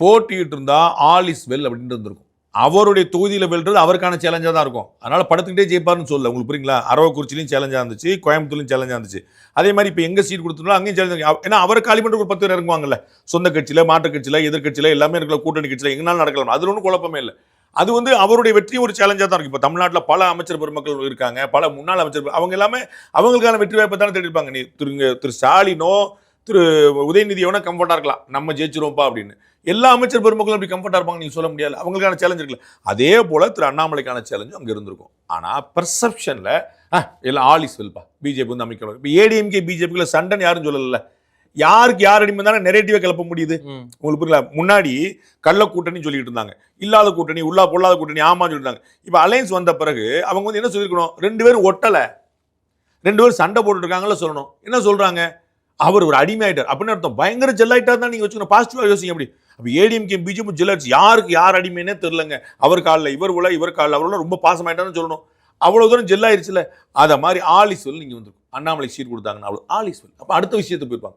போட்டிட்டு இருந்தா all is well அப்படின்னு இருந்திருக்கும். அவருடைய தொகுதியில் வெல்றது அவருக்கான சேலஞ்சாக தான் இருக்கும். அதனால படுத்துக்கிட்டே ஜெயிப்பாருன்னு சொல்ல உங்களுக்கு புரியுங்களா? அரவக்குறிச்சிலையும் சேலஞ்சாக இருந்துச்சு, கோயம்புத்தூர்லையும் சேலஞ்சாக இருந்துச்சு. அதே மாதிரி இப்போ எங்க சீட் கொடுத்துருந்தோம் அங்கேயும் சேலஞ்ச். ஏன்னா அவர் காலி பண்ணுற ஒரு 10 பேர் இறங்குவாங்கல்ல, சொந்த கட்சியில், மாற்று கட்சியில், எதிர்கட்சியில் எல்லாமே இருக்கிற கூட்டணி கட்சியில் எங்கனாலும் நடக்கலாம். அதில் ஒன்றும் குழப்பமே இல்லை. அது அவருடைய வெற்றியும் ஒரு சேலஞ்சாக தான் இருக்கும். இப்போ தமிழ்நாட்டில் பல அமைச்சர் பெருமக்கள் இருக்காங்க, பல முன்னாள் அமைச்சர், அவங்க எல்லாமே அவங்களுக்கான வெற்றி வாய்ப்பை தானே தேடிப்பாங்க. நீ திரு ஸ்டாலினோ திரு உதயநிதியோட கம்ஃபர்ட்டாக இருக்கலாம், நம்ம ஜெயிச்சிருவோம்ப்பா அப்படின்னு. எல்லா அமைச்சர் பெருமக்களும் அப்படி கம்ஃபர்ட்டாக இருப்பாங்க நீங்க சொல்ல முடியாது. அவங்களுக்கான சேலஞ்ச் இருக்குல்ல. அதே போல திரு அண்ணாமலைக்கான சேலஞ்சும் அங்கே இருந்திருக்கும். ஆனால் பெர்செப்ஷனில் எல்லாம் ஆல் இஸ் வெல்பா, பிஜேபி அமைக்கணும். இப்போ ஏடிஎம்கே பிஜேபிக்குள்ள சண்டைன்னு யாரும் சொல்லல. யாருக்கு யார் அடிமை தானே நெரேட்டிவை கிளப்ப முடியுது உங்களுக்கு புரியல. முன்னாடி கள்ள கூட்டணி சொல்லிட்டு இருந்தாங்க, இல்லாத கூட்டணி, பொல்லாத கூட்டணி, ஆமான்னு சொல்லிட்டாங்க. இப்போ அலையன்ஸ் வந்த பிறகு அவங்க என்ன சொல்லிருக்கணும், 2 பேரும் ஒட்டலை, 2 பேரும் சண்டை போட்டு இருக்காங்கல்ல சொல்லணும். என்ன சொல்றாங்க, அவர் ஒரு அடிமையாயிட்டார் அப்படின்னு அர்த்தம். பயங்கர ஜெல்லாயிட்டார் தான் நீங்க வச்சுக்கணும். பாசிட்டிவா யோசிங்க. அப்படி அப்ப ஏடிஎம்கே பிஜேபி ஜெல்லாயிடுச்சு, யாருக்கு யார் அடிமைன்னே தெரியலங்க. அவர் காலில் இவர் உள்ள, இவர் காலில் அவரோட ரொம்ப பாசமாயிட்டான்னு சொல்லணும். அவ்வளவு தூரம் ஜெல்லாயிருச்சுல. அதை மாதிரி ஆல் இஸ் வெல் நீங்க வந்து அண்ணாமலை சீட் கொடுத்தாங்கன்னா அவ்வளவு ஆல் இஸ் வெல். அப்ப அடுத்த விஷயத்துக்கு போயிருப்பாங்க.